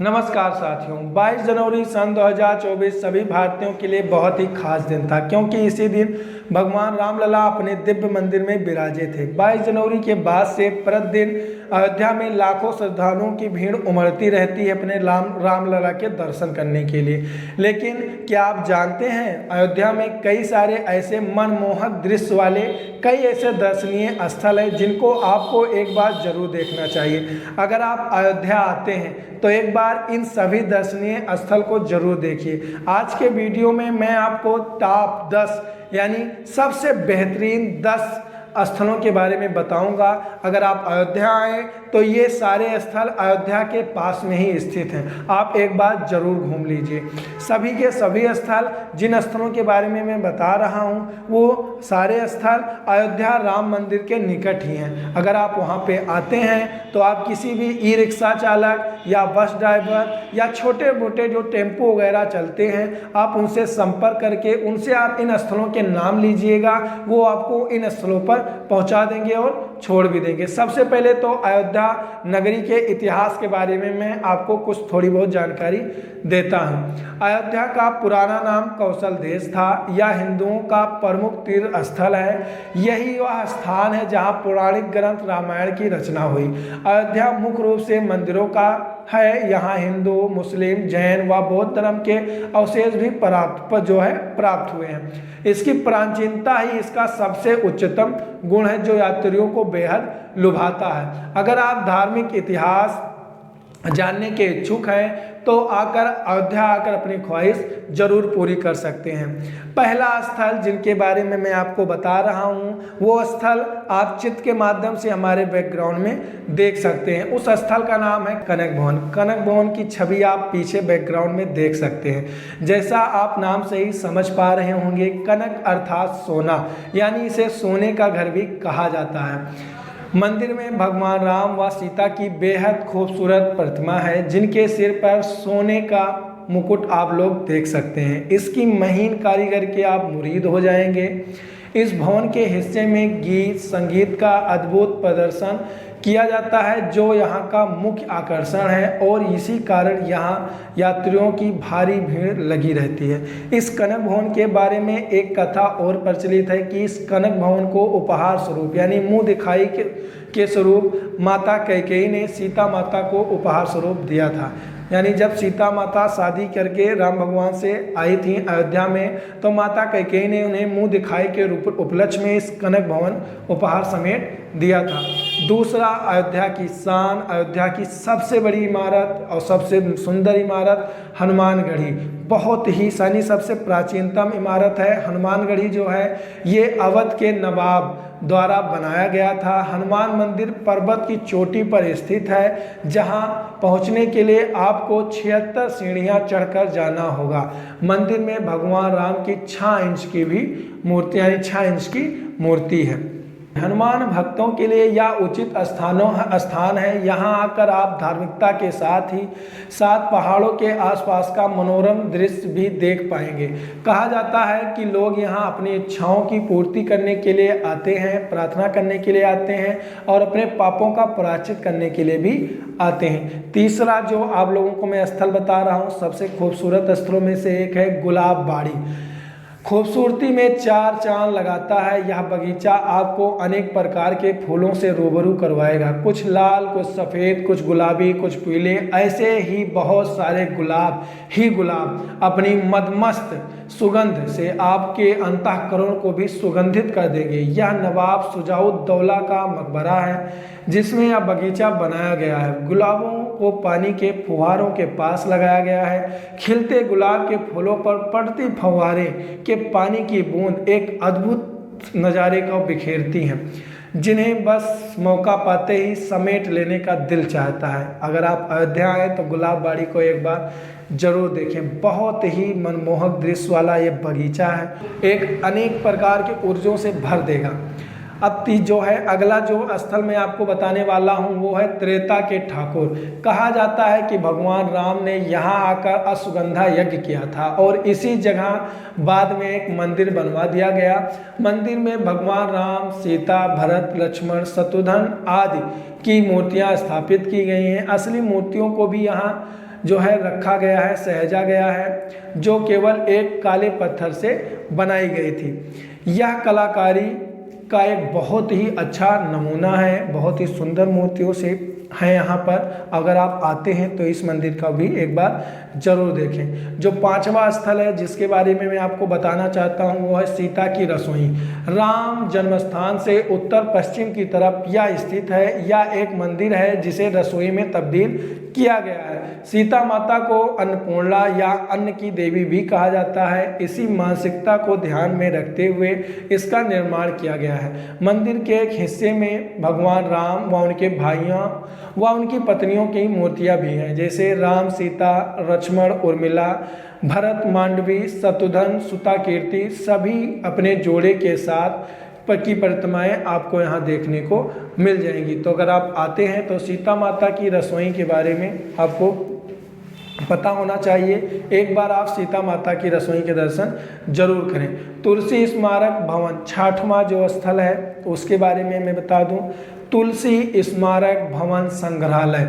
नमस्कार साथियों, 22 जनवरी सन 2024 सभी भारतीयों के लिए बहुत ही खास दिन था क्योंकि इसी दिन भगवान रामलला अपने दिव्य मंदिर में विराजे थे। 22 जनवरी के बाद से प्रतिदिन अयोध्या में लाखों श्रद्धालुओं की भीड़ उमड़ती रहती है अपने रामलला के दर्शन करने के लिए। लेकिन क्या आप जानते हैं, अयोध्या में कई सारे ऐसे मनमोहक दृश्य वाले कई ऐसे दर्शनीय स्थल हैं जिनको आपको एक बार जरूर देखना चाहिए। अगर आप अयोध्या आते हैं तो एक बार इन सभी दर्शनीय स्थल को जरूर देखिए। आज के वीडियो में मैं आपको टॉप 10 यानी सबसे बेहतरीन 10 स्थलों के बारे में बताऊंगा। अगर आप अयोध्या आए तो ये सारे स्थल अयोध्या के पास में ही स्थित हैं, आप एक बार जरूर घूम लीजिए। सभी के सभी स्थल जिन स्थलों के बारे में मैं बता रहा हूँ वो सारे स्थल अयोध्या राम मंदिर के निकट ही हैं। अगर आप वहाँ पे आते हैं तो आप किसी भी ई रिक्शा चालक या बस ड्राइवर या छोटे मोटे जो टेम्पो वगैरह चलते हैं, आप उनसे संपर्क करके उनसे आप इन स्थलों के नाम लीजिएगा, वो आपको इन स्थलों पर पहुंचा देंगे और छोड़ भी देंगे। सबसे पहले तो अयोध्या नगरी के इतिहास के बारे में मैं आपको कुछ थोड़ी बहुत जानकारी देता हूं। अयोध्या का पुराना नाम कौशल देश था। यह हिंदुओं का प्रमुख तीर्थ स्थल है। यही वह स्थान है जहां पौराणिक ग्रंथ रामायण की रचना हुई। अयोध्या मुख्य रूप से मंदिरों का है। यहाँ हिंदू, मुस्लिम, जैन व बौद्ध धर्म के अवशेष भी प्राप्त हुए हैं। इसकी प्राचीनता ही इसका सबसे उच्चतम गुण है जो यात्रियों को बेहद लुभाता है। अगर आप धार्मिक इतिहास जानने के इच्छुक हैं तो अयोध्या आकर अपनी ख्वाहिश जरूर पूरी कर सकते हैं। पहला स्थल जिनके बारे में मैं आपको बता रहा हूँ वो स्थल आप चित्र के माध्यम से हमारे बैकग्राउंड में देख सकते हैं। उस स्थल का नाम है कनक भवन। कनक भवन की छवि आप पीछे बैकग्राउंड में देख सकते हैं। जैसा आप नाम से ही समझ पा रहे होंगे, कनक अर्थात सोना, यानी इसे सोने का घर भी कहा जाता है। मंदिर में भगवान राम व सीता की बेहद खूबसूरत प्रतिमा है जिनके सिर पर सोने का मुकुट आप लोग देख सकते हैं। इसकी महीन कारीगर के आप मुरीद हो जाएंगे। इस भवन के हिस्से में गीत संगीत का अद्भुत प्रदर्शन किया जाता है जो यहाँ का मुख्य आकर्षण है और इसी कारण यहाँ यात्रियों की भारी भीड़ लगी रहती है। इस कनक भवन के बारे में एक कथा और प्रचलित है कि इस कनक भवन को उपहार स्वरूप यानी मुंह दिखाई के स्वरूप माता कैकेयी ने सीता माता को उपहार स्वरूप दिया था। यानी जब सीता माता शादी करके राम भगवान से आई थी अयोध्या में तो माता कैकेयी ने उन्हें मुंह दिखाई के उपलक्ष्य में इस कनक भवन उपहार समेत दिया था। दूसरा, अयोध्या की शान, अयोध्या की सबसे बड़ी इमारत और सबसे सुंदर इमारत हनुमानगढ़ी। बहुत ही सनी सबसे प्राचीनतम इमारत है। हनुमानगढ़ी जो है ये अवध के नवाब द्वारा बनाया गया था। हनुमान मंदिर पर्वत की चोटी पर स्थित है जहां पहुंचने के लिए आपको 76 सीढ़ियां चढ़कर जाना होगा। मंदिर में भगवान राम की 6 इंच की भी मूर्ति यानी 6 इंच की मूर्ति है। हनुमान भक्तों के लिए यह उचित स्थान है। यहाँ आकर आप धार्मिकता के साथ ही साथ पहाड़ों के आसपास का मनोरम दृश्य भी देख पाएंगे। कहा जाता है कि लोग यहाँ अपनी इच्छाओं की पूर्ति करने के लिए आते हैं, प्रार्थना करने के लिए आते हैं और अपने पापों का प्रायश्चित करने के लिए भी आते हैं। तीसरा जो आप लोगों को मैं स्थल बता रहा हूँ सबसे खूबसूरत स्थलों में से एक है गुलाब बाड़ी। खूबसूरती में 4 चांद लगाता है। यह बगीचा आपको अनेक प्रकार के फूलों से रूबरू करवाएगा। कुछ लाल, कुछ सफ़ेद, कुछ गुलाबी, कुछ पीले, ऐसे ही बहुत सारे गुलाब अपनी मदमस्त सुगंध से आपके अंतःकरण को भी सुगंधित कर देंगे। यह नवाब शुजाउद्दौला का मकबरा है जिसमें यह बगीचा बनाया गया है। गुलाबों को पानी के फुहारों के पास लगाया गया है। खिलते गुलाब के फूलों पर पड़ती फव्वारे के पानी की बूंद एक अद्भुत नज़ारे को बिखेरती हैं जिन्हें बस मौका पाते ही समेट लेने का दिल चाहता है। अगर आप अयोध्या आए तो गुलाब बाड़ी को एक बार जरूर देखें। बहुत ही मनमोहक दृश्य वाला ये बगीचा है, एक अनेक प्रकार के ऊर्जाओं से भर देगा। अब जो है अगला जो स्थल मैं आपको बताने वाला हूँ वो है त्रेता के ठाकुर। कहा जाता है कि भगवान राम ने यहाँ आकर अश्वगंधा यज्ञ किया था और इसी जगह बाद में एक मंदिर बनवा दिया गया। मंदिर में भगवान राम, सीता, भरत, लक्ष्मण, शत्रुघ्न आदि की मूर्तियाँ स्थापित की गई हैं। असली मूर्तियों को भी यहाँ जो है रखा गया है, सहेजा गया है, जो केवल एक काले पत्थर से बनाई गई थी। यह कलाकारी का एक बहुत ही अच्छा नमूना है, बहुत ही सुंदर मूर्तियों से है यहाँ पर। अगर आप आते हैं तो इस मंदिर का भी एक बार जरूर देखें। जो पांचवा स्थल है जिसके बारे में मैं आपको बताना चाहता हूँ वो है सीता की रसोई। राम जन्मस्थान से उत्तर पश्चिम की तरफ यह स्थित है। यह एक मंदिर है जिसे रसोई में तब्दील किया गया है। सीता माता को अन्नपूर्णा या अन्न की देवी भी कहा जाता है। इसी मानसिकता को ध्यान में रखते हुए इसका निर्माण किया गया है। मंदिर के एक हिस्से में भगवान राम व उनके भाइयों व उनकी पत्नियों की मूर्तियां भी हैं, जैसे राम, सीता, लक्ष्मण, उर्मिला, भरत, मांडवी, शत्रुघ्न, सुता, कीर्ति सभी अपने जोड़े के साथ की प्रतिमाएं आपको यहाँ देखने को मिल जाएंगी। तो अगर आप आते हैं तो सीता माता की रसोई के बारे में आपको पता होना चाहिए। एक बार आप सीता माता की रसोई के दर्शन जरूर करें। तुलसी स्मारक भवन, छठवां जो स्थल है उसके बारे में मैं बता दूं। तुलसी स्मारक भवन संग्रहालय,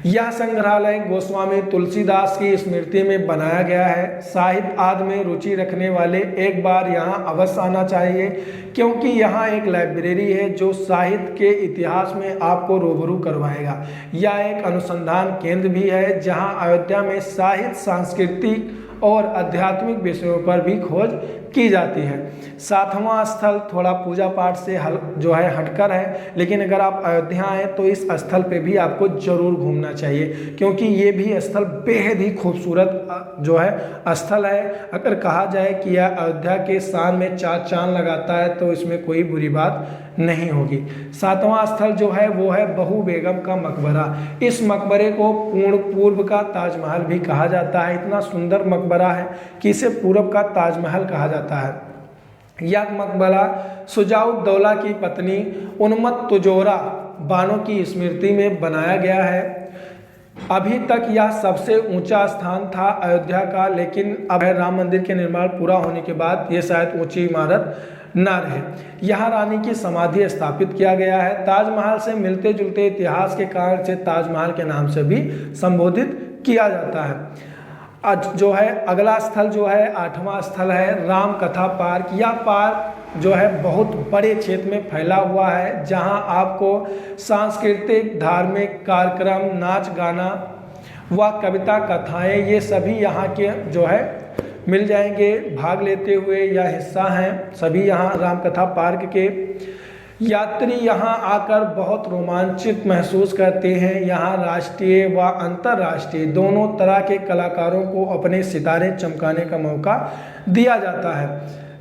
यह संग्रहालय गोस्वामी तुलसीदास की स्मृति में बनाया गया है। साहित्य आदि में रुचि रखने वाले एक बार यहाँ अवश्य आना चाहिए, क्योंकि यहाँ एक लाइब्रेरी है जो साहित्य के इतिहास में आपको रूबरू करवाएगा। यह एक अनुसंधान केंद्र भी है जहाँ अयोध्या में साहित्य, सांस्कृतिक और आध्यात्मिक विषयों पर भी खोज की जाती है। सातवां स्थल थोड़ा पूजा पाठ से जो है हटकर है, लेकिन अगर आप अयोध्या आए तो इस स्थल पे भी आपको जरूर घूमना चाहिए, क्योंकि ये भी स्थल बेहद ही खूबसूरत जो है स्थल है। अगर कहा जाए कि यह अयोध्या के शान में चार चांद लगाता है तो इसमें कोई बुरी बात नहीं होगी। सातवां स्थल जो है वो है बहू बेगम का मकबरा। इस मकबरे को पूर्व का ताजमहल भी कहा जाता है। इतना सुंदर मकबरा है कि इसे पूर्व का ताजमहल कहा जाता है। यह मकबरा शुजाउद्दौला की पत्नी उन्मत्त तुजोरा बानो की स्मृति में बनाया गया है। अभी तक यह सबसे ऊंचा स्थान था अयोध्या का, लेकिन अब राम मंदिर के निर्माण पूरा होने के बाद ये शायद ऊंची इमारत न रहे। यहाँ रानी की समाधि स्थापित किया गया है। ताजमहल से मिलते जुलते इतिहास के कारण से ताजमहल के नाम से भी संबोधित किया जाता है। आज जो है अगला स्थल जो है आठवां स्थल है राम कथा पार्क। यह पार्क जो है बहुत बड़े क्षेत्र में फैला हुआ है, जहां आपको सांस्कृतिक, धार्मिक कार्यक्रम, नाच गाना व कविता कथाएं ये सभी यहाँ के जो है मिल जाएंगे। भाग लेते हुए यह हिस्सा हैं सभी यहाँ राम कथा पार्क के। यात्री यहाँ आकर बहुत रोमांचित महसूस करते हैं। यहाँ राष्ट्रीय व अंतर्राष्ट्रीय दोनों तरह के कलाकारों को अपने सितारे चमकाने का मौका दिया जाता है।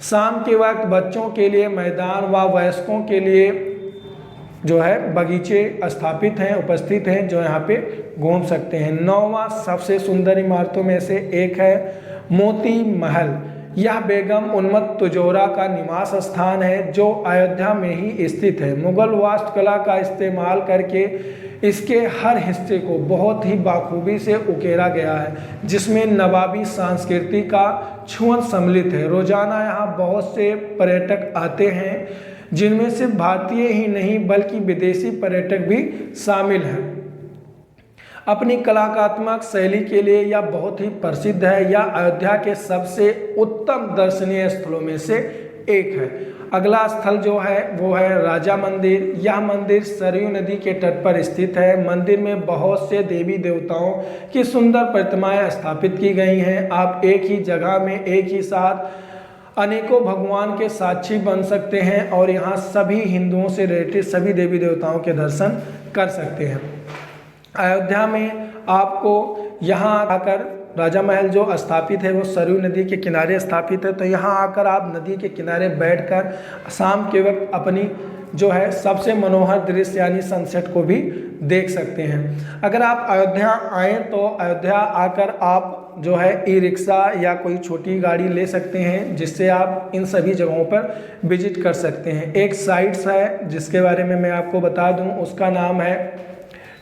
शाम के वक्त बच्चों के लिए मैदान व वयस्कों के लिए जो है बगीचे स्थापित हैं, उपस्थित हैं, जो यहाँ पे घूम सकते हैं। नौवां सबसे सुंदर इमारतों में से एक है मोती महल। यह बेगम उन्मत्त तुजोरा का निवास स्थान है जो अयोध्या में ही स्थित है। मुगल वास्तुकला का इस्तेमाल करके इसके हर हिस्से को बहुत ही बाखूबी से उकेरा गया है, जिसमें नवाबी संस्कृति का छुअन सम्मिलित है। रोजाना यहाँ बहुत से पर्यटक आते हैं, जिनमें सिर्फ भारतीय ही नहीं बल्कि विदेशी पर्यटक भी शामिल हैं। अपनी कलात्मक शैली के लिए यह बहुत ही प्रसिद्ध है। यह अयोध्या के सबसे उत्तम दर्शनीय स्थलों में से एक है। अगला स्थल जो है वो है राजा मंदिर। यह मंदिर सरयू नदी के तट पर स्थित है। मंदिर में बहुत से देवी देवताओं की सुंदर प्रतिमाएं स्थापित की गई हैं। आप एक ही जगह में एक ही साथ अनेकों भगवान के साक्षी बन सकते हैं और यहाँ सभी हिंदुओं से रिलेटेड सभी देवी देवताओं के दर्शन कर सकते हैं। अयोध्या में आपको यहाँ आकर राजा महल जो स्थापित है वो सरयू नदी के किनारे स्थापित है, तो यहाँ आकर आप नदी के किनारे बैठकर शाम के वक्त अपनी जो है सबसे मनोहर दृश्य यानी सनसेट को भी देख सकते हैं। अगर आप अयोध्या आएँ तो अयोध्या आकर आप जो है ई रिक्शा या कोई छोटी गाड़ी ले सकते हैं, जिससे आप इन सभी जगहों पर विजिट कर सकते हैं। एक साइट्स है जिसके बारे में मैं आपको बता दूं, उसका नाम है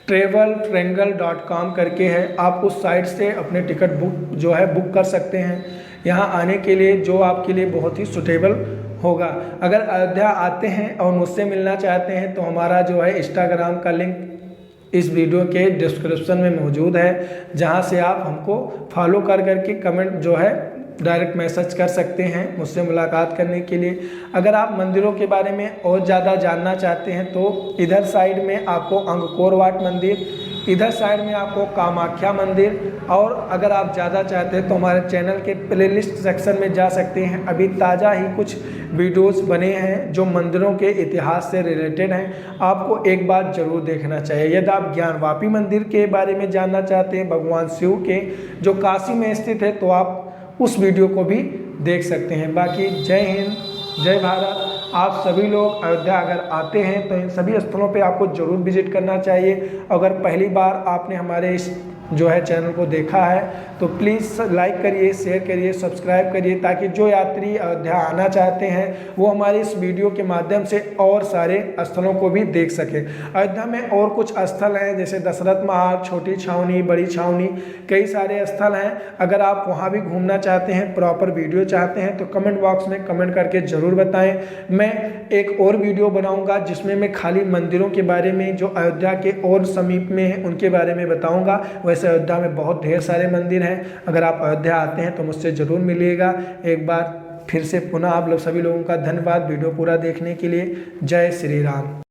traveltriangle.com करके है। आप उस साइट से अपने टिकट बुक कर सकते हैं यहाँ आने के लिए, जो आपके लिए बहुत ही सुटेबल होगा। अगर अयोध्या आते हैं और मुझसे मिलना चाहते हैं तो हमारा जो है इंस्टाग्राम का लिंक इस वीडियो के डिस्क्रिप्शन में मौजूद है, जहां से आप हमको फॉलो कर करके कमेंट जो है डायरेक्ट मैसेज कर सकते हैं मुझसे मुलाकात करने के लिए। अगर आप मंदिरों के बारे में और ज़्यादा जानना चाहते हैं तो इधर साइड में आपको अंगकोर वाट मंदिर, इधर साइड में आपको कामाख्या मंदिर, और अगर आप ज़्यादा चाहते हैं तो हमारे चैनल के प्लेलिस्ट सेक्शन में जा सकते हैं। अभी ताज़ा ही कुछ वीडियोस बने हैं जो मंदिरों के इतिहास से रिलेटेड हैं, आपको एक बार ज़रूर देखना चाहिए। यदि आप ज्ञानवापी मंदिर के बारे में जानना चाहते हैं, भगवान शिव के जो काशी में स्थित है, तो आप उस वीडियो को भी देख सकते हैं। बाकी जय हिंद, जय भारत। आप सभी लोग अयोध्या अगर आते हैं तो इन सभी स्थलों पे आपको जरूर विजिट करना चाहिए। अगर पहली बार आपने हमारे इस जो है चैनल को देखा है तो प्लीज़ लाइक करिए, शेयर करिए, सब्सक्राइब करिए, ताकि जो यात्री अयोध्या आना चाहते हैं वो हमारे इस वीडियो के माध्यम से और सारे स्थलों को भी देख सकें। अयोध्या में और कुछ स्थल हैं जैसे दशरथ महाल, छोटी छावनी, बड़ी छावनी, कई सारे स्थल हैं। अगर आप वहाँ भी घूमना चाहते हैं, प्रॉपर वीडियो चाहते हैं, तो कमेंट बॉक्स में कमेंट करके ज़रूर बताएँ। मैं एक और वीडियो बनाऊँगा जिसमें मैं खाली मंदिरों के बारे में जो अयोध्या के और समीप में हैं उनके बारे में बताऊँगा। वैसे अयोध्या में बहुत ढेर सारे मंदिर हैं, अगर आप अयोध्या आते हैं तो मुझसे ज़रूर मिलिएगा। एक बार फिर से पुनः आप लोग सभी लोगों का धन्यवाद वीडियो पूरा देखने के लिए। जय श्री राम।